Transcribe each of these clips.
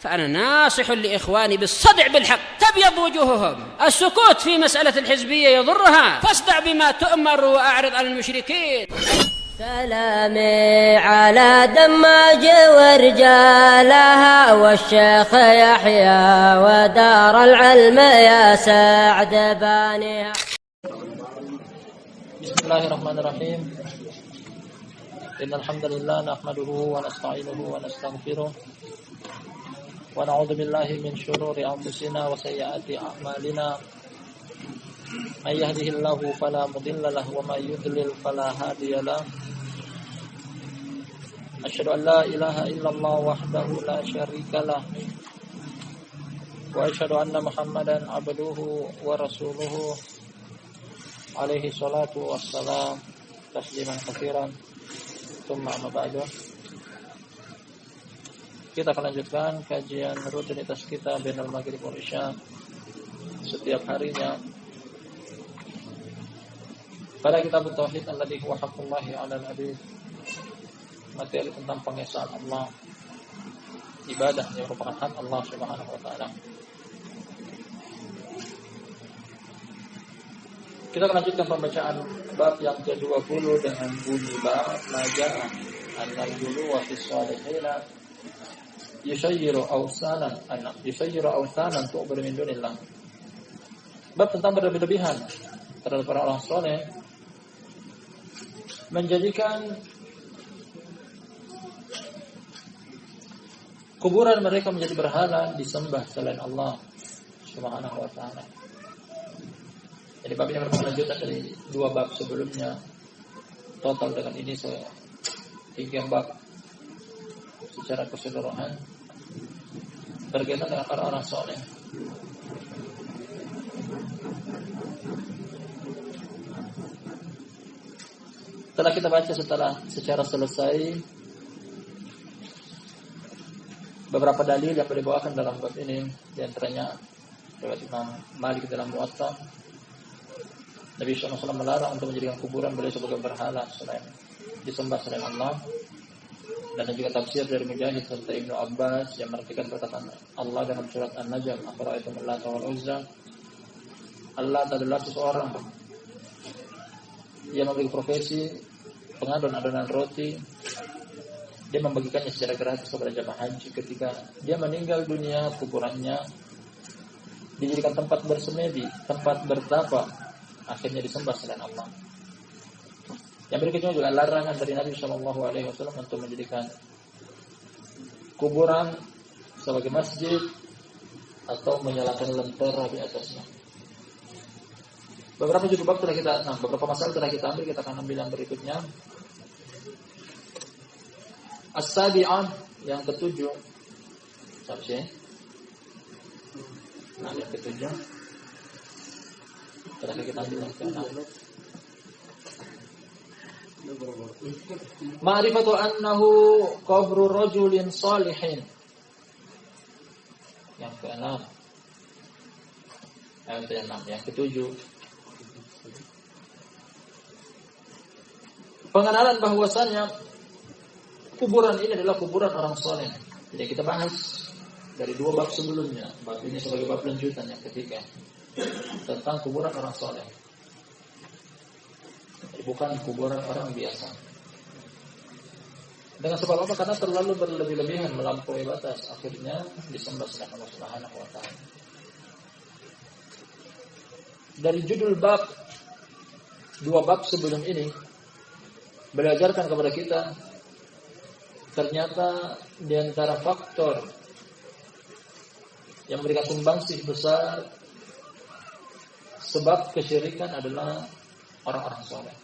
فأنا ناصح لإخواني بالصدع بالحق تبيض وجوههم. السكوت في مسألة الحزبية يضرها، فاصدع بما تؤمر وأعرض عن المشركين. سلامي على دماج ورجالها والشيخ يحيى ودار العلم يا سعد بانيها. بسم الله الرحمن الرحيم. إن الحمد لله نحمده ونستعينه ونستغفره ونعوذ بالله من شرور أنفسنا وسيئات أعمالنا. من يهده الله فلا مضل له ومن يضلل فلا هادي له. أشهد أن لا إله إلا الله وحده لا شريك له وأشهد أن محمدا عبده ورسوله عليه الصلاة والسلام تسليما كثيرا. Tsumma amma ba'du. Kita akan lanjutkan kajian rutinitas kita Bainal Maghrib wal Isya setiap harinya pada kitab Tauhid alladzi huwa haqqullahi 'alal 'abid. Materi tentang pengesaan Allah, ibadah yang merupakan hak Allah Subhanahu wa taala. Kita akan lanjutkan pembacaan bab yang ke-20 dengan bunyi bab majaa annal ghuluwa fi shalihina yushayyiru awsanan tu'badu min dunillah. Bab tentang berlebih-lebihan terhadap para orang saleh, menjadikan kuburan mereka menjadi berhala disembah selain Allah Subhanahu wa taala. Jadi bab ini merupakan lanjutan dari 2 bab sebelumnya. Total dengan ini 3 bab secara keseluruhan berkaitan dengan para orang soleh. Setelah kita baca secara selesai beberapa dalil yang dibawakan dalam bab ini, di antaranya riwayat Imam Malik dalam Muwatta, Nabi SAW melarang untuk menjadikan kuburan beliau sebagai berhala selain disembah selain Allah. Dan juga tafsir dari Mujahid serta Ibnu Abbas yang menartikan perkataan Allah dalam surat An-Najm, "Afara'aytum Allata wal Uzza." Allah adalah seseorang yang memiliki profesi pengadon-adonan roti. Dia membagikannya secara gratis kepada jamaah haji. Ketika dia meninggal dunia, kuburannya dijadikan tempat bersemedi, tempat bertapa, akhirnya disembah selain Allah. Yang berikutnya juga larangan dari Nabi SAW untuk menjadikan kuburan sebagai masjid atau menyalakan lentera di atasnya. Beberapa masalah telah kita ambil, kita akan ambil yang berikutnya. As-sabi'ah, yang ke-7. Yang ke-7. Terakhir kita ambil yang ke-6. Ma'rifatu annahu qabru rajulin salihin. Yang ke-6. Yang ke-7. Pengenalan bahwasannya kuburan ini adalah kuburan orang soleh. Jadi kita bahas dari 2 bab sebelumnya. Bab ini sebagai bab lanjutan yang ketiga tentang kuburan orang soleh. Jadi bukan kuburan orang biasa. Dengan sebab apa? Karena terlalu berlebih-lebihan, melampaui batas, akhirnya disembah selain Allah Subhanahu wa taala. Dari judul bab 2 bab sebelum ini belajarkan kepada kita ternyata di antara faktor yang memberikan sumbangsih besar sebab kesyirikan adalah orang-orang soleh.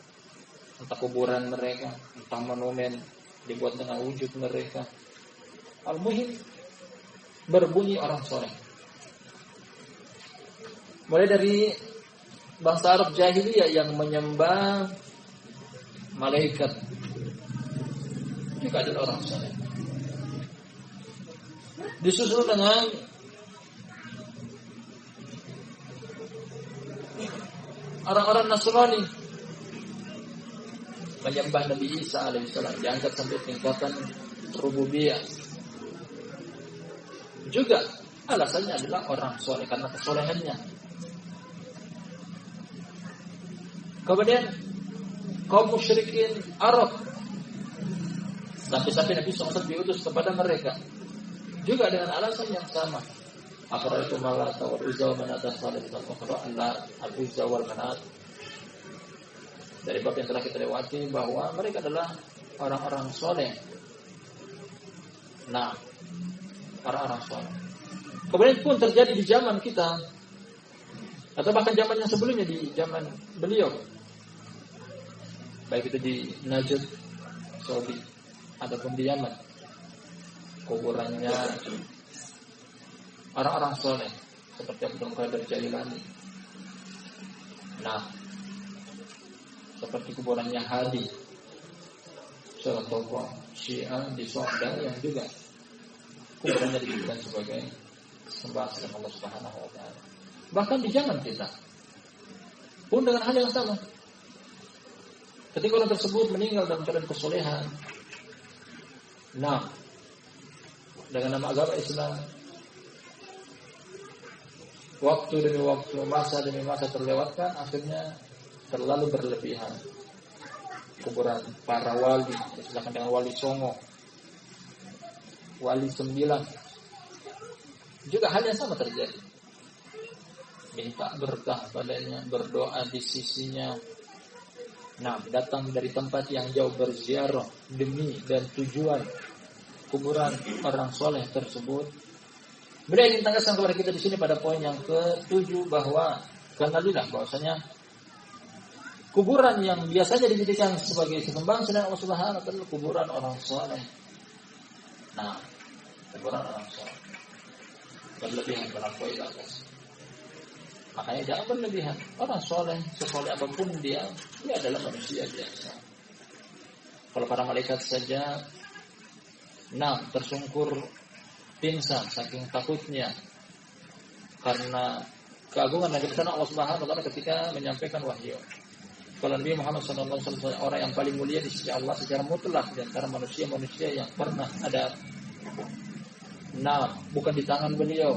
Entah kuburan mereka, entah monumen dibuat dengan wujud mereka. Al-muhim berbunyi orang soleh. Mulai dari bangsa Arab jahiliyah yang menyembah malaikat juga adalah orang soleh. Disusul dengan orang-orang Nasrani menyembah Nabi Isa alaihissalam, diangkat sampai tingkatan rububiyah. juga alasannya adalah orang soleh karena kesolehannya. Kemudian kaum musyrikin Arab, sampai Nabi SAW diutus kepada mereka juga dengan alasan yang sama. Afara'aytum Lata wal Uzza wa Manata Salisatul Ukhra, Al-Uzza wal Manat. Dari bab yang telah kita lewati bahwa mereka adalah orang-orang soleh. Nah, orang-orang soleh. Kemudian pun terjadi di zaman kita, atau bahkan zaman yang sebelumnya, di zaman beliau, baik itu di Najd, Saudi, ataupun di Yaman, kuburannya orang-orang soleh seperti Abdul Qadir Jailani. Nah, seperti kuburannya Hadi, seorang tokoh Syiah di Sudan yang juga kuburannya dijadikan sebagai sembah selain Allah Subhanahu wa taala. Bahkan di zaman kita pun dengan hal yang sama. Ketika orang tersebut meninggal dalam keadaan kesolehan, nah, dengan nama agama Islam, waktu demi waktu, masa demi masa terlewatkan, akhirnya terlalu berlebihan. Kuburan para wali, misalkan dengan wali Songo, wali 9, juga hal yang sama terjadi. Minta berkah padanya, berdoa di sisinya. Nah, datang dari tempat yang jauh berziarah demi dan tujuan kuburan orang soleh tersebut. Beliau ingin tegaskan kepada kita di sini pada poin yang ke-7 bahwa kenalilah bahwasanya kuburan yang biasanya dijadikan sebagai sesembahan selain Allah Subhanahu wa taala kuburan orang soleh. Nah, kuburan orang soleh berlebihan melampaui batas. Makanya jangan berlebihan. Orang soleh, sesoleh apapun dia adalah manusia biasa. Kalau para malaikat saja, tersungkur pingsan saking takutnya karena keagungan dan kebesaran Allah Subhanahu wa taala ketika menyampaikan wahyu. Kalau Nabi Muhammad SAW orang yang paling mulia di sisi Allah secara mutlak di antara manusia-manusia yang pernah ada. Bukan di tangan beliau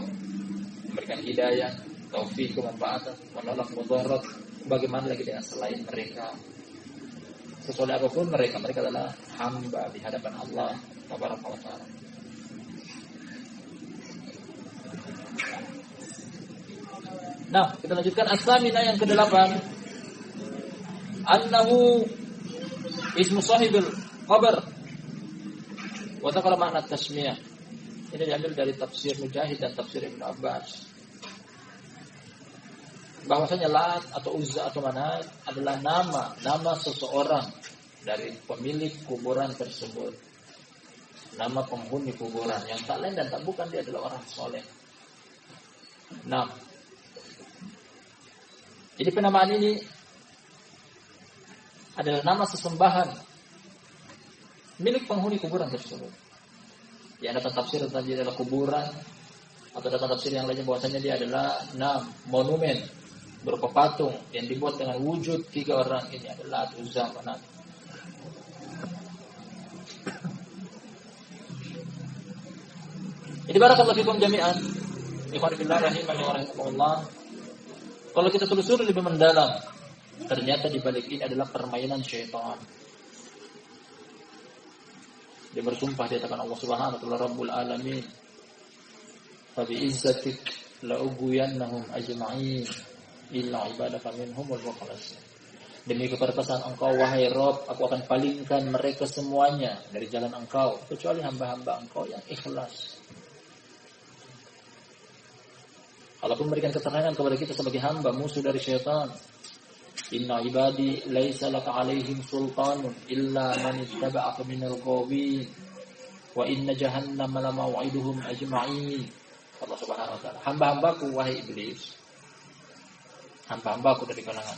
memberikan hidayah, taufik, kemanfaatan, menolak mudarat. Bagaimana lagi dengan selain mereka? Sesoleh apapun mereka adalah hamba di hadapan Allah Tabaraka wa Ta'ala. Nah, kita lanjutkan as-samina yang ke-8. Annahu ismu sahibul qabr. Wa dzakara makna tasmiyah. Ini diambil dari tafsir Mujahid dan tafsir Ibnu Abbas. Bahwasanya Lat atau Uzza atau Manat adalah nama seseorang dari pemilik kuburan tersebut. Nama penghuni kuburan yang tak lain dan tak bukan dia adalah orang soleh. Nah, jadi penamaan ini adalah nama sesembahan milik penghuni kuburan tersebut. Ya, ada tafsir tadi adalah kuburan, atau ada tafsir yang lainnya bahwasanya dia adalah monumen berupa patung yang dibuat dengan wujud 3 orang ini adalah Uzza Manat. Jadi barakallahu fikum jami'an. Ikhwan fillah rahimani wa rahimakumullah. Kalau kita telusuri lebih mendalam, ternyata di balik ini adalah permainan syaitan. Dia bersumpah di hadapan Allah Subhanahu wa taala Rabbul Alamin. Fa bi izzatik la ughwiyannahum ajma'in illa ibadaka minhumul mukhlasin. Demi keperkasaan Engkau wahai Rabb, aku akan palingkan mereka semuanya dari jalan Engkau kecuali hamba-hamba Engkau yang ikhlas. Allah pun memberikan keterangan kepada kita sebagai hamba musuh dari syaitan. Inna ibadi laisa laka alaihim sultanun illa man ittaba'aka minal ghawin wa inna jahannama la maw'iduhum ajma'in. Allah Subhanahu wa taala, hamba-hambaku wahai iblis, hamba-hambaku dari kalangan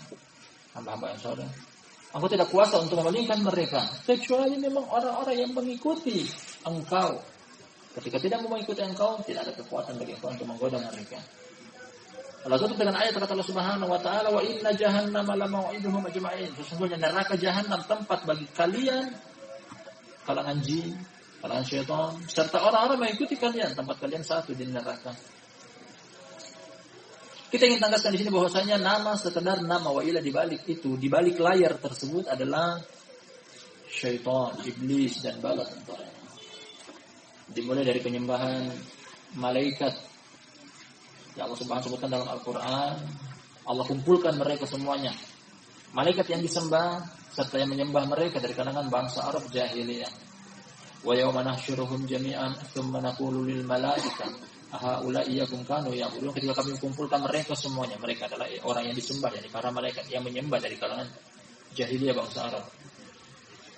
hamba-hamba yang soleh, aku tidak kuasa untuk memalingkan mereka kecuali memang orang-orang yang mengikuti engkau. Ketika tidak mengikuti engkau, tidak ada kekuatan bagi engkau untuk menggoda mereka. Allah tutup dengan ayat kata Allah Subhanahu wa taala, wa inna jahannama la maw'iduhum ajma'in. Sesungguhnya neraka jahanam tempat bagi kalian kalangan jin kalangan syaitan, serta orang-orang mengikuti kalian, tempat kalian satu di neraka. Kita ingin tanggaskan di sini bahwasanya nama sekedar nama, wa ila dibalik itu, dibalik layar tersebut adalah syaitan, iblis dan bala tentaranya. Dimulai dari penyembahan malaikat yang Allah Subhanahu sebutkan dalam Al-Qur'an, Allah kumpulkan mereka semuanya. Malaikat yang disembah serta yang menyembah mereka dari kalangan bangsa Arab jahiliyah. Wa yauma nahsyuruhum jami'an tsumma naqulu lil malaikati haula'i iyyakum kanu ya'budun. Ketika kami kumpulkan mereka semuanya, mereka adalah orang yang disembah, yakni para malaikat yang menyembah dari kalangan jahiliyah bangsa Arab.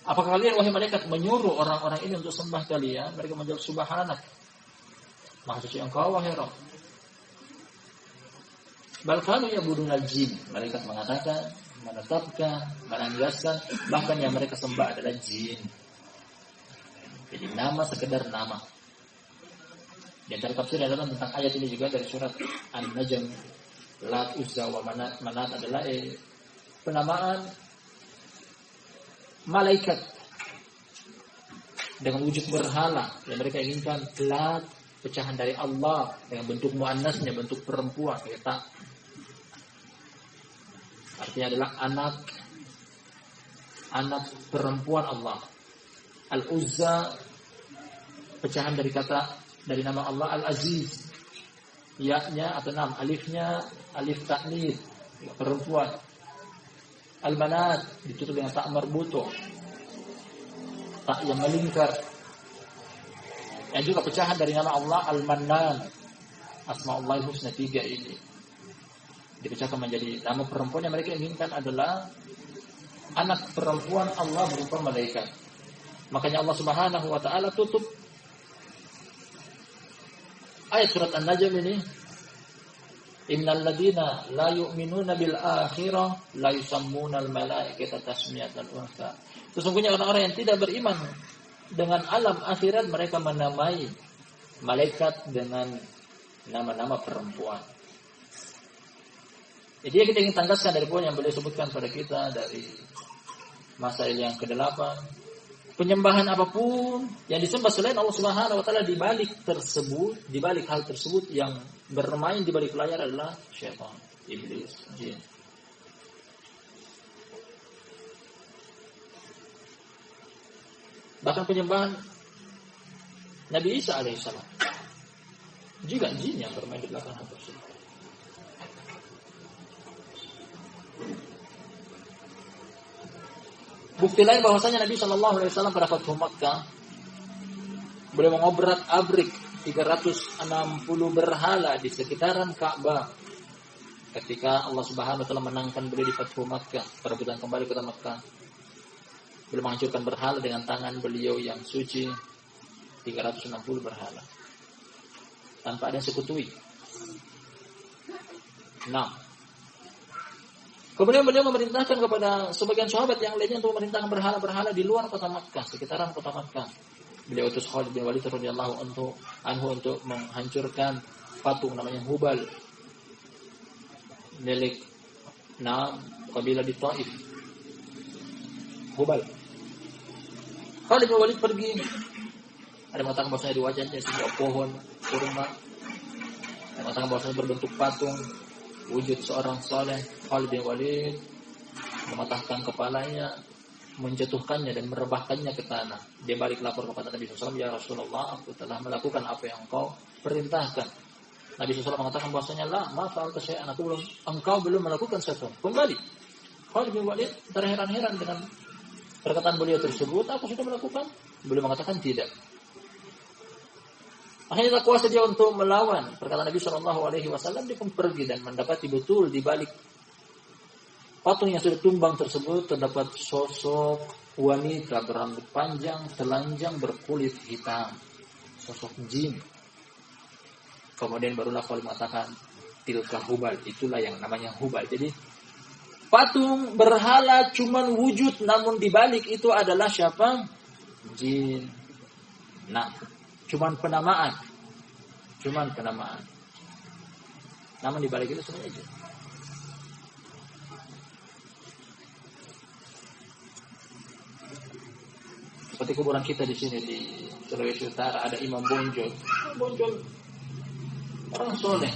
Apakah kalian wahai malaikat menyuruh orang-orang ini untuk sembah kalian? Mereka menjawab subhanak, maha suci engkau wahai Rabb. Bal kanu ya'budun al-jin. Malaikat mengatakan, menetapkan, menegaskan bahkan yang mereka sembah adalah jin. Jadi nama sekedar nama. Di antara tafsir adalah tentang ayat ini juga dari surat An-Najm. Lat, Uzza wa Manat adalah penamaan malaikat dengan wujud berhala yang mereka inginkan. Lat, pecahan dari Allah dengan bentuk muannasnya, bentuk perempuan, kayak artinya adalah anak perempuan Allah. Al-Uzza, pecahan dari nama Allah Al-Aziz, ya-nya atau alifnya alif ta'nits, perempuan. Al-Manat ditutup dengan tak marbuto, tak yang melingkar. Yang juga pecahan dari nama Allah Al-Mannan, Asma'ullahi Husna 3 ini dipecahkan menjadi nama perempuan yang mereka inginkan adalah anak perempuan Allah berupa malaikat. Makanya Allah Subhanahu wa taala tutup ayat surat An-Najm ini, innal ladina la yu'minuna bil akhirah la yusammuna al malaikata tasmiyatan unsa. Sesungguhnya orang-orang yang tidak beriman dengan alam akhirat, mereka menamai malaikat dengan nama-nama perempuan. Jadi kita ingin tanggaskan dari poin yang beliau sebutkan pada kita dari masail yang ke-8. Penyembahan apapun yang disembah selain Allah Subhanahu wa taala, di balik hal tersebut yang bermain di balik layar adalah syaitan, iblis, jin. Bahkan penyembahan Nabi Isa alaihissalam juga jin yang bermain di belakang hal tersebut. Bukti lain bahwasanya Nabi Shallallahu Alaihi Wasallam pada Fathu Makkah beliau mengobrak-abrik 360 berhala di sekitaran Ka'bah ketika Allah Subhanahu Wa Taala menangkan beliau di Fathu Makkah, perebutan kembali kota Makkah. Beliau menghancurkan berhala dengan tangan beliau yang suci, 360 berhala tanpa ada yang sekutui. Nah, kemudian beliau memerintahkan kepada sebagian sahabat yang lainnya untuk memerintahkan berhala-berhala di luar kota Makkah, sekitaran kota Makkah. Beliau utus Khalid bin Walid radhiyallahu anhu untuk menghancurkan patung namanya Hubal milik kabilah di Taif. Hubal. Khalid bin Walid pergi. Ada mengatakan bahwasanya di wajahnya sebuah pohon kurma. Ada mengatakan bahwasanya berbentuk patung, wujud seorang saleh. Khalid bin Walid mematahkan kepalanya, menjatuhkannya dan merebahkannya ke tanah. Dia balik lapor kepada Nabi SAW, ya Rasulullah, aku telah melakukan apa yang engkau perintahkan. Nabi SAW mengatakan bahwasanya ma fa'alta syai'an, engkau belum melakukan sesuatu. Kembali. Khalid bin Walid terheran-heran dengan perkataan beliau tersebut. Aku sudah melakukan? Beliau mengatakan tidak. Akhirnya tak kuasa dia untuk melawan perkataan Nabi SAW. Dia pun pergi dan mendapati betul di balik patung yang sudah tumbang tersebut terdapat sosok wanita berambut panjang, telanjang, berkulit hitam, sosok jin. Kemudian barulah Khalid mengatakan, tilka Hubal, itulah yang namanya Hubal. Jadi patung berhala cuman wujud, namun di balik itu adalah siapa? Jin. Nah, cuman penamaan. Namun di balik itu semuanya jin. Seperti kuburan kita di sini di Sulawesi Utara ada Imam Bonjol. Bonjol orang soleh.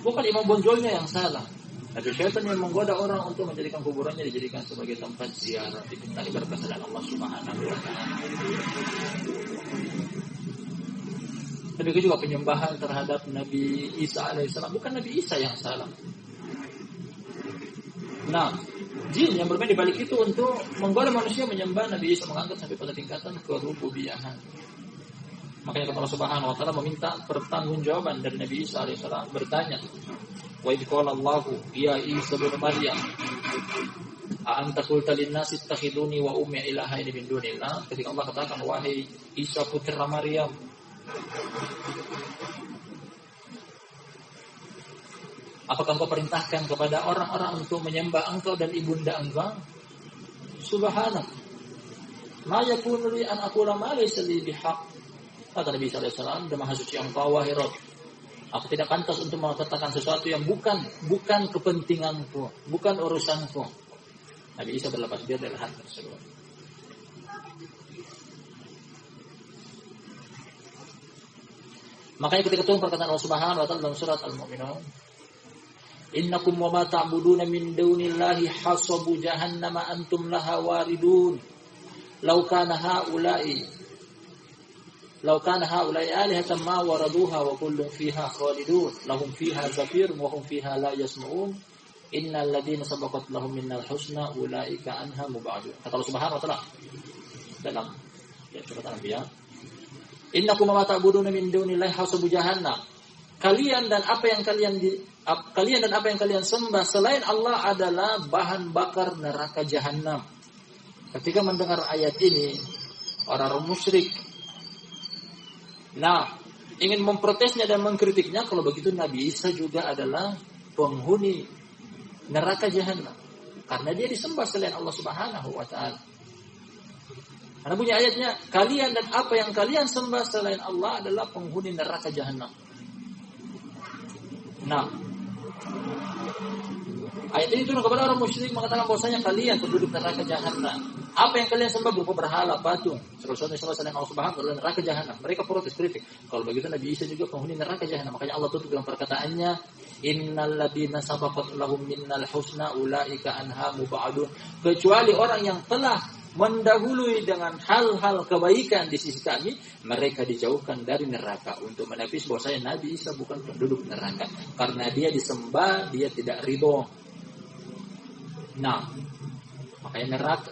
Bukan Imam Bonjolnya yang salah. Tapi syaitan yang menggoda orang untuk menjadikan kuburannya dijadikan sebagai tempat ziarah, dimintai berkah dari Allah Subhanahu wa taala. Tapi juga penyembahan terhadap Nabi Isa alaihissalam, bukan Nabi Isa yang salah. Nah, jin yang bermain di balik itu untuk menggoda manusia menyembah Nabi Isa, mengangkat sampai pada tingkatan kerububiyahan. Makanya Allah Subhanahu wa taala meminta pertanggungjawaban dari Nabi Isa alaihissalam, bertanya, wa idh qala Allahu ya Isa bin Maryam a anta qulta lin-nasi ittakhiduni wa ummi ilahaini min dunillah. Ketika Allah katakan, wahai Isa putra Maryam, apakah engkau perintahkan kepada orang-orang untuk menyembah engkau dan ibunda engkau? Subhanak, ma yakunu li an aqula ma laysa li bihaq. Kata Nabi sallallahu alaihi wasallam, "Maha suci engkau wahai Rabb. Aku tidak pantas untuk mengatakan sesuatu yang bukan kepentinganku, bukan urusanku." Nabi Isa berlepas diri dari hal tersebut. Makanya ketika itu perkataan Allah Subhanahu wa taala dalam surat Al-Mu'minun, "Innakum wa ma ta'buduna min dunillahi hasabu jahannama antum laha waridun. Law kana haula'i alihatan ma waraduha wa kullun fiha khalidun. Lahum fiha zafirun wa hum fiha la yasma'un. Innal ladzina sabaqat lahum minnal husna ulaika anha mub'adun." Kata Allah Subhanahu wa taala dalam surat Al-Anbiya, "Innakum ma ta'buduna min dunillahi hasabu jahannam." Kalian dan apa yang kalian sembah selain Allah adalah bahan bakar neraka jahanam. Ketika mendengar ayat ini, orang musyrik ingin memprotesnya dan mengkritiknya. Kalau begitu Nabi Isa juga adalah penghuni neraka jahanam karena dia disembah selain Allah Subhanahu wa taala. Karena bunyi ayatnya, kalian dan apa yang kalian sembah selain Allah adalah penghuni neraka jahanam. Nah, ayat ini turun kepada orang musyrik mengatakan bahwasanya kalian penduduk neraka jahanam. Apa yang kalian sembah berupa berhala, patung, sesuatu selain Allah Subhanahu wa taala neraka jahanam. Mereka protes, kritik. Kalau begitu Nabi Isa juga penghuni neraka jahanam. Makanya Allah tutup dengan perkataannya, "Innal ladzina sabaqat lahum minnal husna ulaika anha mub'adun." Kecuali orang yang telah mendahului dengan hal-hal kebaikan di sisi kami, mereka dijauhkan dari neraka. Untuk menepis bahwasanya Nabi Isa bukan penduduk neraka karena dia disembah, dia tidak ridho. Nah, makanya neraka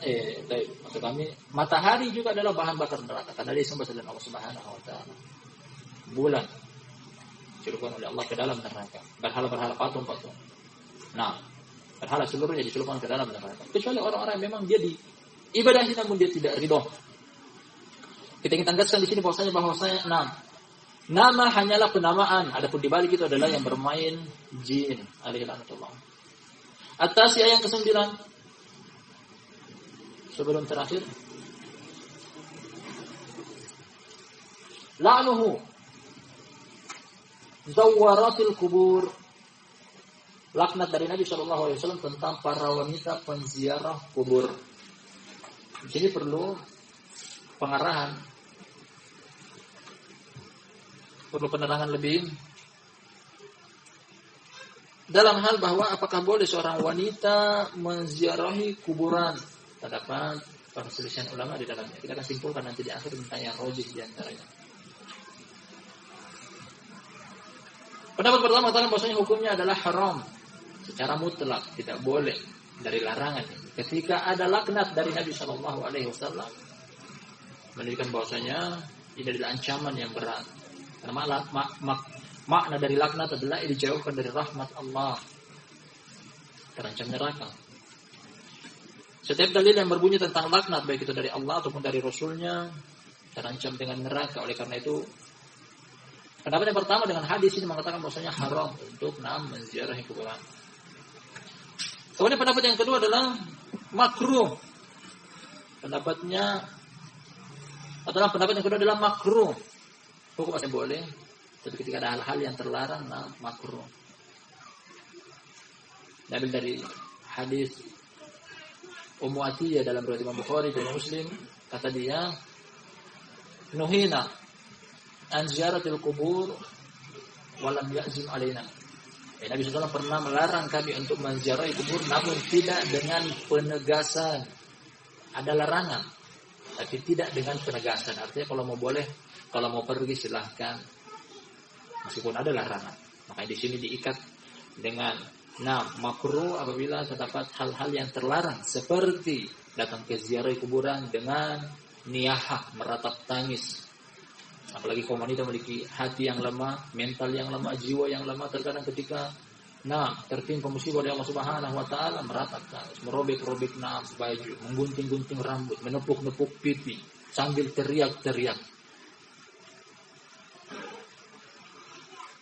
maksud kami matahari juga adalah bahan bakar neraka karena dia disembah selain Allah Subhanahu wa taala. Bulan dicelupkan oleh Allah ke dalam neraka. Berhala-berhala patung-patung. Nah, berhala seluruhnya dicelupkan ke dalam neraka. Kecuali orang-orang yang memang dia ibadahi namun dia tidak ridho. Kita ingin tegaskan di sini bahwasanya nama hanyalah penamaan. Adapun di balik itu adalah yang bermain jin. Alaihi laknatullah. Atas ayat yang ke-9 sebelum terakhir, la'nuhu zawaratil kubur. Laknat dari Nabi SAW tentang para wanita penziarah kubur. Di sini perlu pengarahan, perlu penerangan lebih dalam hal bahwa apakah boleh seorang wanita menziarahi kuburan. Terdapat perselisihan ulama di dalamnya. Kita akan simpulkan nanti di akhir tentang yang rajih di antaranya. Pendapat pertama tentang bahwasanya hukumnya adalah haram secara mutlak, tidak boleh dari larangan. Ketika ada laknat dari Nabi Shallallahu Alaihi Wasallam, menunjukkan bahwasanya ini adalah ancaman yang berat. Karena makna dari laknat adalah dijauhkan dari rahmat Allah, terancam neraka. Setiap dalil yang berbunyi tentang laknat, baik itu dari Allah ataupun dari Rasulnya, terancam dengan neraka. Oleh karena itu, pendapat yang pertama dengan hadis ini mengatakan bahwasanya haram untuk menziarahi kuburan. Kemudian pendapat yang kedua adalah makruh. Pendapat yang kedua adalah makruh. Hukum masih boleh, tapi ketika ada hal-hal yang terlarang, makruh. Dalil dari hadis Ummu Atiyah dalam riwayat Imam Bukhari dan Muslim, Kata dia, nuhina an ziyaratil kubur walam ya'zim alaina. Nabi SAW pernah melarang kami untuk menziarahi kubur, namun tidak dengan penegasan. Ada larangan, tapi tidak dengan penegasan. Artinya kalau mau boleh, kalau mau pergi silahkan, meskipun ada larangan. Makanya di sini diikat dengan makruh apabila terdapat hal-hal yang terlarang, seperti datang ke ziarah kuburan dengan niyahah, meratap tangis. Apalagi kaum wanita memiliki hati yang lemah, mental yang lemah, jiwa yang lemah, terkadang ketika tertimpa musibah dari Allah Subhanahu wa taala, meratap tangis, merobek-robek baju, menggunting-gunting rambut, menepuk-nepuk pipi sambil teriak-teriak.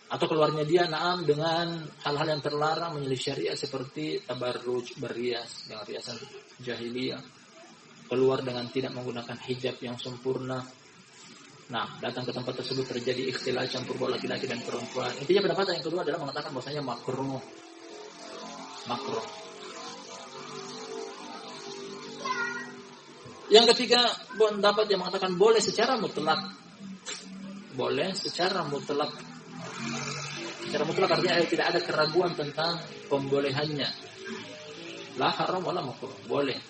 Atau keluarnya dia dengan hal-hal yang terlarang menyelisih syariat seperti tabarruj, berhias dengan riasan jahiliyah, keluar dengan tidak menggunakan hijab yang sempurna. Datang ke tempat tersebut terjadi ikhtilat campur baur laki-laki dan perempuan. Intinya pendapat yang kedua adalah mengatakan bahwasanya makruh. Yang ketiga, pendapat yang mengatakan boleh secara mutlak. Boleh secara mutlak. Secara mutlak artinya tidak ada keraguan tentang pembolehannya. La haram wala makruh, boleh.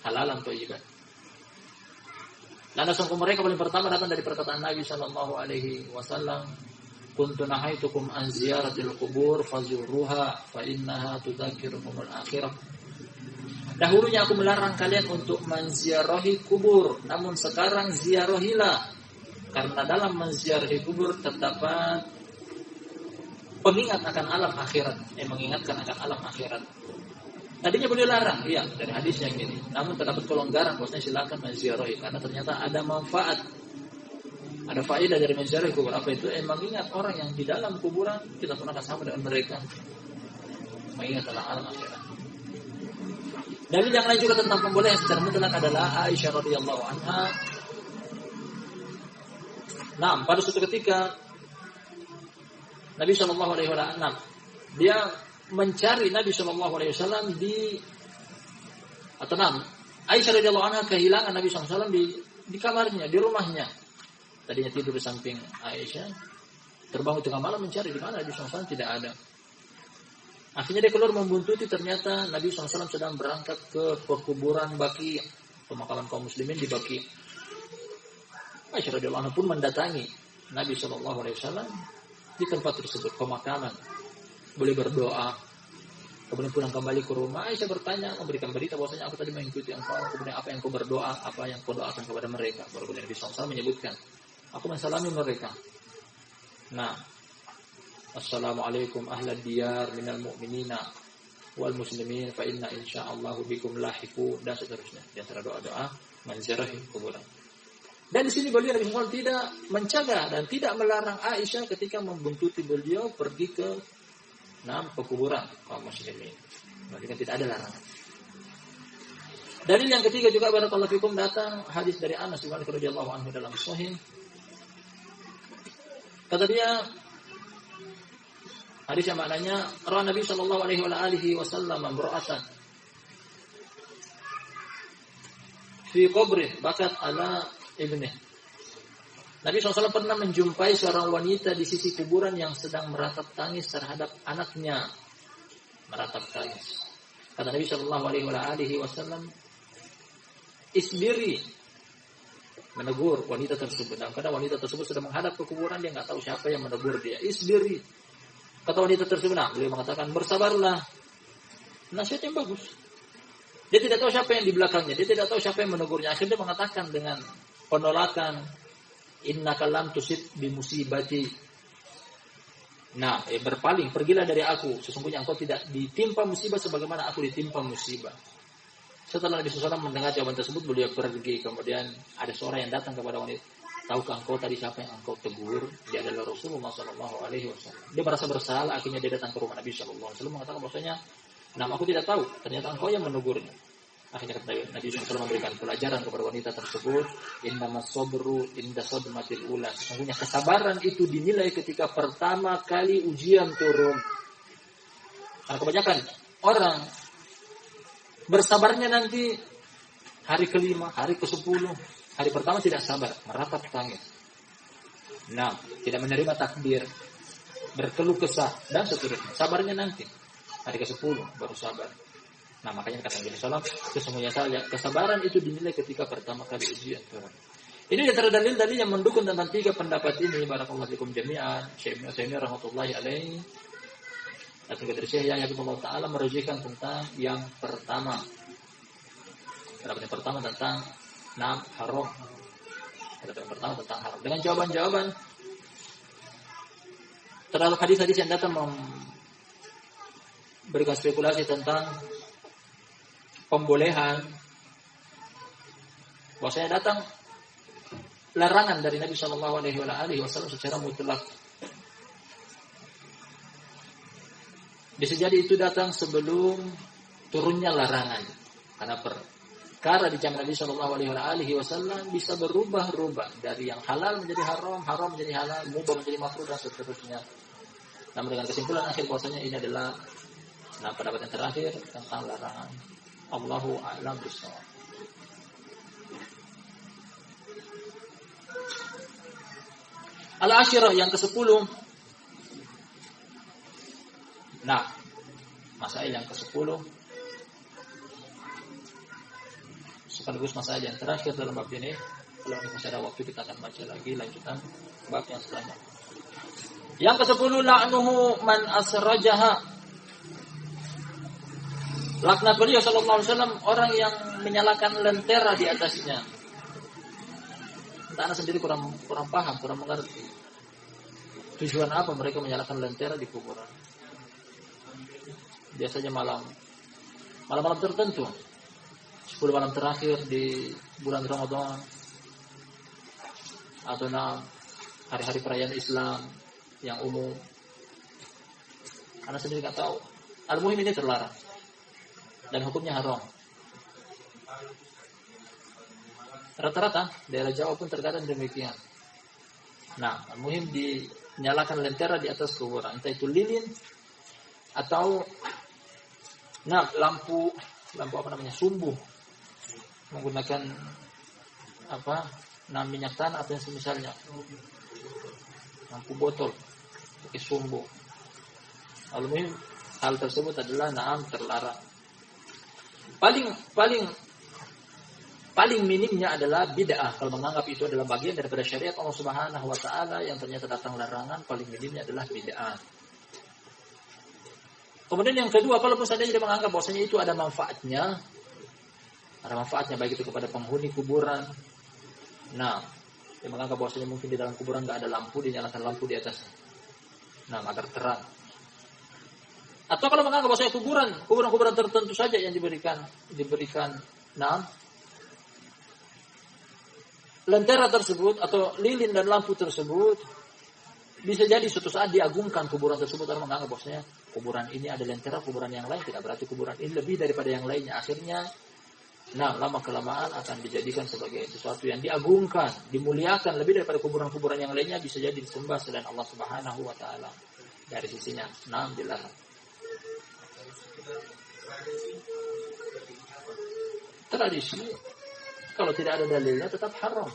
Halalan thayyiban. Dan dasar mereka paling pertama datang dari perkataan Nabi sallallahu alaihi wasallam, "Kuntu nahaitukum an ziyaratil qubur fazuruha fa innaha tudzakirukumul akhirah." Dahulunya aku melarang kalian untuk menziarahi kubur, namun sekarang ziarahilah, karena dalam menziarahi kubur terdapat pengingat akan alam akhirat, mengingatkan akan alam akhirat. Tadinya boleh larang, iya, dari hadis yang ini. Namun terdapat kelonggaran, bahwasanya silakan menziarahi karena ternyata ada manfaat. Ada faedah dari menziarahi kubur. Apa itu? Mengingat orang yang di dalam kuburan, kita pernah bersama dengan mereka. Mengingat tentang alam akhirat. Dalil yang lain juga tentang pembolehan secara mutlak adalah Aisyah radhiyallahu anha. Pada suatu ketika Nabi sallallahu alaihi wasallam dia mencari Nabi sallallahu alaihi wasallam Aisyah radhiyallahu anha kehilangan Nabi sallallahu alaihi wasallam di kamarnya, di rumahnya. Tadinya tidur di samping Aisyah, terbangun tengah malam mencari di mana Nabi sallallahu alaihi wasallam, tidak ada. Akhirnya dia keluar membuntuti, ternyata Nabi sallallahu alaihi wasallam sedang berangkat ke pekuburan Baqi', pemakaman kaum muslimin di Baqi'. Aisyah radhiyallahu anha pun mendatangi Nabi sallallahu alaihi wasallam di tempat tersebut, pemakaman. Boleh berdoa. Kemudian pulang kembali ke rumah, Aisyah bertanya, memberikan berita bahwasanya aku tadi mengikuti engkau, kemudian apa yang kau berdoa, apa yang kau doakan kepada mereka. Baru Nabi SAW menyebutkan, aku mensalami mereka. Assalamualaikum ahlad diyar minal mu'minina wal muslimin fa inna insyaallahu bikum lahiqu, dan seterusnya. Di antara doa-doa menziarahi kuburan. Dan di sini beliau Nabi SAW tidak mencegah dan tidak melarang Aisyah ketika membuntuti beliau pergi ke pekuburan kaum muslimin. Berarti tidak ada larangan. Dalil yang ketiga juga barakallahu fikum datang hadis dari Anas bin Malik radhiyallahu anhu dalam Sahih. Kata dia, hadis yang maknanya, ra'a Nabi sallallahu alaihi wasallam imra'atan fi qabrih bakat ala ibnih. Nabi SAW pernah menjumpai seorang wanita di sisi kuburan yang sedang meratap tangis terhadap anaknya. Meratap tangis. Kata Nabi SAW, isbiri, menegur wanita tersebut. Dan karena wanita tersebut sedang menghadap ke kuburan, dia nggak tahu siapa yang menegur dia. Isbiri. Kata wanita tersebut, beliau mengatakan, bersabarlah. Nasihat yang bagus. Dia tidak tahu siapa yang di belakangnya. Dia tidak tahu siapa yang menegurnya. Akhirnya dia mengatakan dengan penolakan, innaka lam tusib bi musibati. Berpaling, pergilah dari aku. Sesungguhnya engkau tidak ditimpa musibah sebagaimana aku ditimpa musibah. Setelah Nabi SAW mendengar jawaban tersebut, beliau pergi. Kemudian ada seorang yang datang kepada wanita. Tahukah engkau tadi siapa yang engkau tegur? Dia adalah Rasulullah SAW. Dia merasa bersalah. Akhirnya dia datang ke rumah Nabi SAW. Mengatakan bahwasanya, aku tidak tahu. Ternyata engkau yang menegurnya. Akhirnya Nabi SAW memberikan pelajaran kepada wanita tersebut, innamas sabru inda sadmatil ula. Sesungguhnya kesabaran itu dinilai ketika pertama kali ujian turun. Karena kebanyakan orang bersabarnya nanti hari ke-5, hari ke-10, hari pertama tidak sabar, meratap tangis. Nah, tidak menerima takbir, berkeluh kesah, dan seterusnya. Sabarnya nanti, hari ke-10 baru sabar. Nah, makanya kata Nabi SAW, sesungguhnya saja kesabaran itu dinilai ketika pertama kali ujian turun. Ini antara dalil-dalil yang mendukung tentang 3 pendapat ini. Barakallahu fikum jami'an. Syekh Ibnu Utsaimin rahmatullahi alaihi dan juga dari Syekh Yahya Allah Ta'ala merujukkan tentang yang pertama. Pendapat yang pertama tentang haram. Pendapat yang pertama tentang haram. Dengan jawaban-jawaban terhadap hadis-hadis yang datang memberikan spekulasi tentang pembolehan, bahwasanya datang larangan dari Nabi Shallallahu Alaihi Wasallam secara mutlak. Bisa jadi itu datang sebelum turunnya larangan, karena perkara di zaman Nabi Shallallahu Alaihi Wasallam bisa berubah-ubah dari yang halal menjadi haram, haram menjadi halal, mubah menjadi makruh dan seterusnya. Namun dengan kesimpulan akhir bahwasanya ini adalah pendapat yang terakhir tentang larangan. Allahu a'lam bishawab. Al-Ashirah yang ke-10. Nah, masail yang ke-10 sekaligus masail yang terakhir dalam bab ini. Kalau masih ada waktu kita akan baca lagi lanjutan bab yang selanjutnya. Yang ke-10, la'nuhu man asrajaha. Laknat beliau sallallahu alaihi wasallam orang yang menyalakan lentera di atasnya. Anak sendiri kurang paham, kurang mengerti tujuan apa mereka menyalakan lentera di kuburan. Biasanya malam-malam tertentu, 10 malam terakhir di bulan Ramadan, atau hari-hari perayaan Islam yang umum. Anak sendiri nggak tahu. Al-muhim ini terlarang dan hukumnya haram. Rata-rata daerah Jawa pun terkadang demikian. Nah, muhim dinyalakan lentera di atas kuburan, entah itu lilin atau lampu apa namanya, sumbu, menggunakan minyak tanah atau yang semisalnya, lampu botol pakai sumbu. Al-muhim hal tersebut adalah terlarang. Paling minimnya adalah bid'ah kalau menganggap itu adalah bagian daripada syariat Allah Subhanahu wa taala yang ternyata datang larangan, paling minimnya adalah bid'ah. Kemudian yang kedua, kalaupun seandainya dia menganggap bahwasanya itu ada manfaatnya baik itu kepada penghuni kuburan. Nah, dia menganggap bahwasanya mungkin di dalam kuburan enggak ada lampu, dinyalakan lampu di atasnya. Agar terang. Atau kalau menganggap bahwasanya kuburan tertentu saja yang diberikan lentera tersebut atau lilin dan lampu tersebut, bisa jadi suatu saat diagungkan kuburan tersebut. Orang menganggap bahwasanya kuburan ini ada lentera, kuburan yang lain tidak berarti kuburan ini lebih daripada yang lainnya. Akhirnya lama kelamaan akan dijadikan sebagai sesuatu yang diagungkan, dimuliakan lebih daripada kuburan-kuburan yang lainnya, bisa jadi disembah selain Allah Subhanahu wa taala. Dari sisinya dilarang. Tradisi kalau tidak ada dalilnya tetap haram.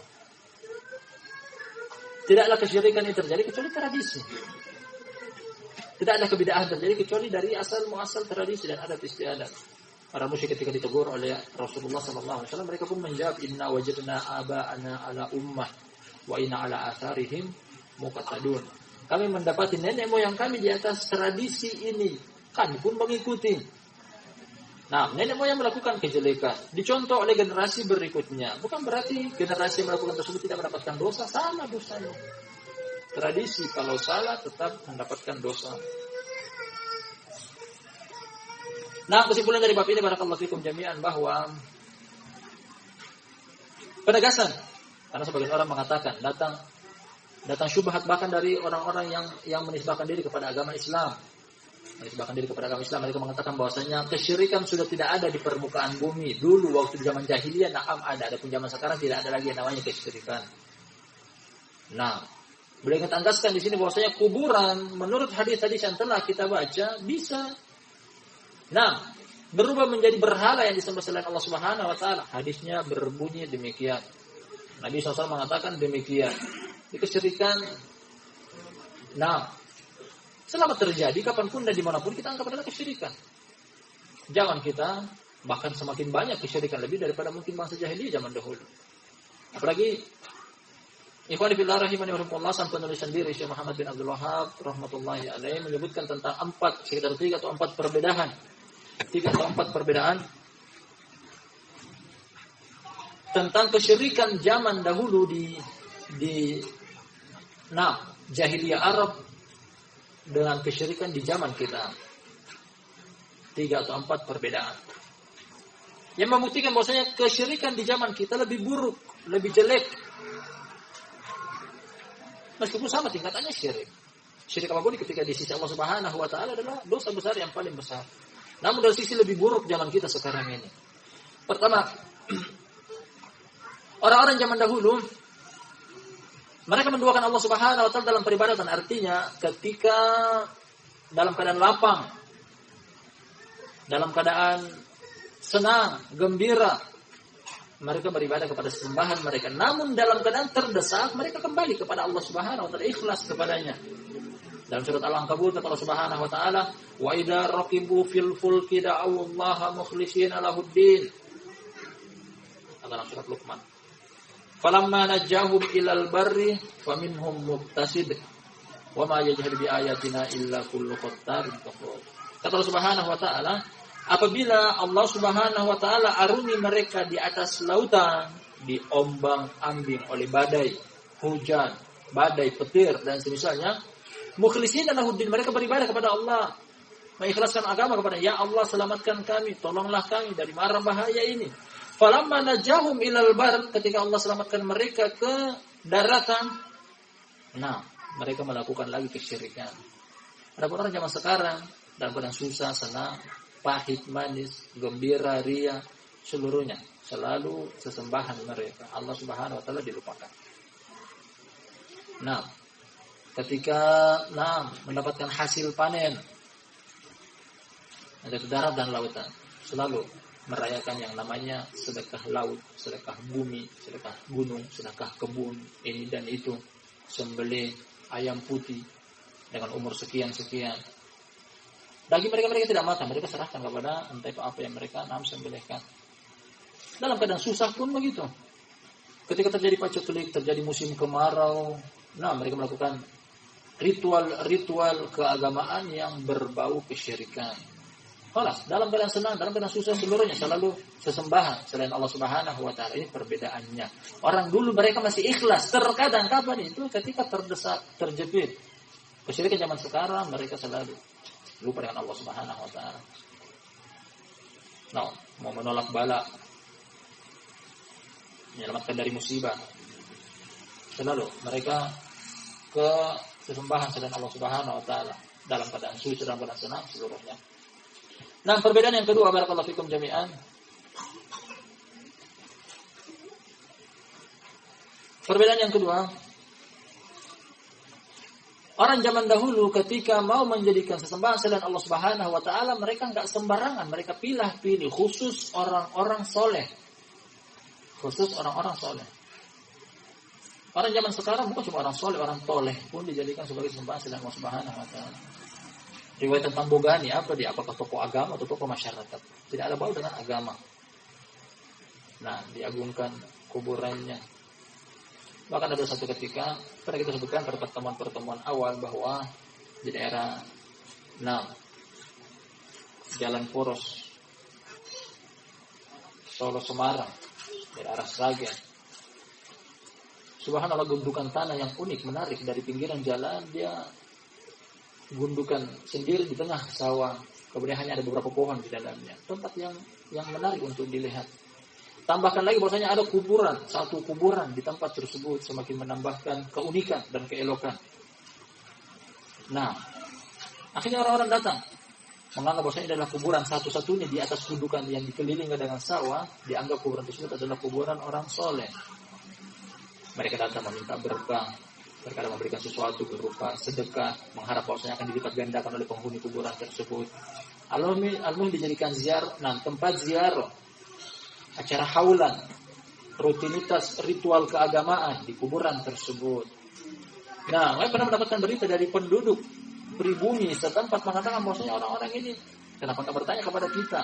Tidaklah kesyirikan yang terjadi kecuali tradisi. Tidaklah kebid'ahan terjadi kecuali dari muasal tradisi dan adat istiadat. Para musyrik ketika ditegur oleh Rasulullah sallallahu alaihi wasallam, mereka pun menjawab, inna wajadna aba'ana ala ummah wa inna ala atharihim muqtadun. Kami mendapati nenek moyang kami di atas tradisi ini, kami pun mengikuti. Nenek moyang melakukan kejelekan, dicontoh oleh generasi berikutnya. Bukan berarti generasi yang melakukan tersebut tidak mendapatkan dosa, sama dosanya. Tradisi kalau salah tetap mendapatkan dosa. Kesimpulan dari bab ini barakallahu fikum jami'an bahwa penegasan, karena sebagian orang mengatakan datang syubhat bahkan dari orang-orang yang menisbahkan diri kepada agama Islam. Mereka mengatakan bahwasanya kesyirikan sudah tidak ada di permukaan bumi. Dulu waktu di zaman jahiliyah ada, adapun zaman sekarang tidak ada lagi yang namanya kesyirikan. Beliau ingin tegaskan di sini bahwasanya kuburan menurut hadis-hadis yang telah kita baca bisa berubah menjadi berhala yang disembah selain Allah Subhanahu wa taala. Hadisnya berbunyi demikian. Nabi SAW mengatakan demikian. Kesyirikan, selama terjadi kapanpun dan dimanapun kita anggap adalah kesyirikan. Jangan kita, bahkan semakin banyak kesyirikan lebih daripada mungkin bangsa jahiliyah zaman dahulu. Apalagi ikhwani fillah rahimani wa rahimakumullah, sang penulis sendiri Syekh Muhammad bin Abdul Wahhab rahmatullahi alaihi menyebutkan tentang sekitar 3 atau 4 perbedaan tentang kesyirikan zaman dahulu di jahiliyah Arab dengan kesyirikan di zaman kita. 3 atau 4 perbedaan yang membuktikan bahwasanya kesyirikan di zaman kita lebih buruk, lebih jelek. Meskipun sama tingkatannya syirik. Syirik apapun ketika di sisi Allah Subhanahu wa taala adalah dosa besar yang paling besar. Namun dari sisi lebih buruk zaman kita sekarang ini. Pertama, orang-orang zaman dahulu mereka menduakan Allah Subhanahu wa taala dalam peribadatan, artinya ketika dalam keadaan lapang, dalam keadaan senang, gembira, mereka beribadah kepada sembahan mereka. Namun dalam keadaan terdesak, mereka kembali kepada Allah Subhanahu wa taala, ikhlas kepadanya. Dalam surat Al-Ankabut kata Allah Subhanahu wa taala, "Wa idza raqibu fil fulki da'u Allaha mukhlishina lahuddin." Dalam surat Luqman. Falamma najahum ilal barri faminhum muqtasid wa ma yajhadu bi ayatina illa kullu khattarin kafur. Kata Allah Subhanahu wa taala, apabila Allah Subhanahu wa taala arungi mereka di atas lautan, diombang-ambing oleh badai, hujan, badai, petir dan semisalnya, mukhlishina lahuddin, mereka beribadah kepada Allah, mengikhlaskan agama kepada ya Allah, selamatkan kami, tolonglah kami dari mara bahaya ini. Falamma najahum ilal bar, ketika Allah selamatkan mereka ke daratan, mereka melakukan lagi kesyirikan. Adapun orang zaman sekarang dalam keadaan susah, senang, pahit, manis, gembira, ria, seluruhnya selalu sesembahan mereka. Allah Subhanahu wa taala dilupakan. Ketika mendapatkan hasil panen dari darat dan lautan, selalu merayakan yang namanya sedekah laut, sedekah bumi, sedekah gunung, sedekah kebun, ini dan itu, sembelih ayam putih dengan umur sekian-sekian. Daging mereka tidak makan, mereka serahkan kepada entah apa yang mereka sembelihkan. Dalam keadaan susah pun begitu. Ketika terjadi paceklik, terjadi musim kemarau, mereka melakukan ritual keagamaan yang berbau kesyirikan. Dalam keadaan senang, dalam keadaan susah, seluruhnya selalu sesembahan selain Allah Subhanahu wa taala. Ini perbedaannya. Orang dulu mereka masih ikhlas. Terkadang kapan itu ketika terdesak, terjepit. Kesyirikan zaman sekarang mereka selalu lupa dengan Allah Subhanahu wa taala. Mau menolak bala, menyelamatkan dari musibah, selalu mereka ke sesembahan selain Allah Subhanahu wa taala dalam keadaan susah, dalam keadaan senang, seluruhnya. Perbedaan yang kedua, barakallahu fikum jami'an. Perbedaan yang kedua, orang zaman dahulu ketika mau menjadikan sesembahan selain Allah Subhanahu wa taala, mereka enggak sembarangan, mereka pilih-pilih, khusus orang-orang soleh. Khusus orang-orang soleh. Orang zaman sekarang bukan cuma orang soleh, orang toleh pun dijadikan sebagai sembahan selain Allah Subhanahu wa taala. Riwayat tentang Bogani apakah tokoh agama atau tokoh masyarakat? Tidak ada bau dengan agama. Diagungkan kuburannya. Bahkan ada satu ketika pernah kita sebutkan pada pertemuan awal bahwa di daerah Jalan Poros, Solo Semarang, dari arah Sragen, subhanallah, gundukan tanah yang unik, menarik. Dari pinggiran jalan dia gundukan sendiri di tengah sawah, kemudian hanya ada beberapa pohon di dalamnya. Tempat yang menarik untuk dilihat. Tambahkan lagi bahwasanya ada kuburan, satu kuburan di tempat tersebut, semakin menambahkan keunikan dan keelokan. Akhirnya orang-orang datang menganggap bahwasanya adalah kuburan satu-satunya di atas gundukan yang dikelilingi dengan sawah, dianggap kuburan tersebut adalah kuburan orang soleh. Mereka datang meminta berkah, terkadang memberikan sesuatu berupa sedekah, mengharap bahwasanya akan dilipat gandakan oleh penghuni kuburan tersebut. Al-muhim dijadikan tempat ziarah, acara haulan, rutinitas ritual keagamaan di kuburan tersebut. Nah, saya pernah mendapatkan berita dari penduduk pribumi setempat mengatakan bahwasanya orang-orang ini kenapa tak bertanya kepada kita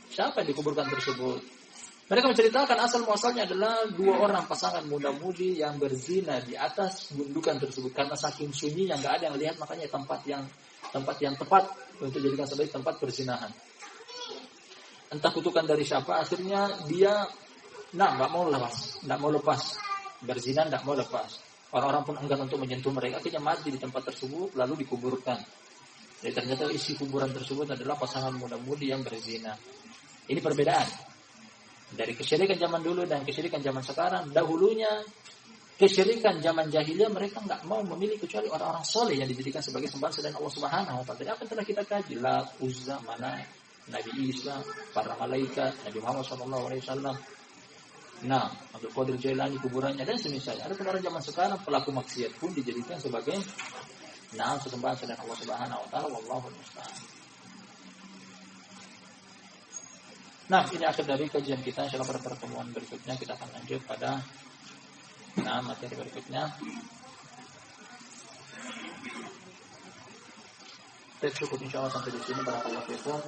siapa yang dikuburkan tersebut. Mereka menceritakan asal muasalnya adalah 2 orang pasangan muda-mudi yang berzina di atas gundukan tersebut karena saking sunyinya nggak ada yang lihat, makanya tempat yang tepat untuk dijadikan sebagai tempat perzinahan. Entah kutukan dari siapa, akhirnya dia nggak mau lepas berzina, nggak mau lepas. Orang-orang pun enggan untuk menyentuh mereka, akhirnya mati di tempat tersebut lalu dikuburkan. Jadi ternyata isi kuburan tersebut adalah pasangan muda-mudi yang berzina. Ini perbedaan dari kesyirikan zaman dulu dan kesyirikan zaman sekarang. Dahulunya kesyirikan zaman jahiliyah mereka nggak mau memilih kecuali orang-orang soleh yang dijadikan sebagai sembahan selain Allah Subhanahu wa taala. Apa yang telah kita kaji? Lat, Uzza, Manat, Nabi Isa, para malaikat, Nabi Muhammad SAW. Abdul Qadir Jailani kuburannya dan semisalnya. Ada orang zaman sekarang pelaku maksiat pun dijadikan sebagai sesembahan selain Allah Subhanahu wa taala. Wallahu musta'an. Ini akhir dari kajian kita. Insyaallah pada pertemuan berikutnya kita akan lanjut pada materi berikutnya. Cukup insyaallah sampai di sini. Barakallahu fiikum.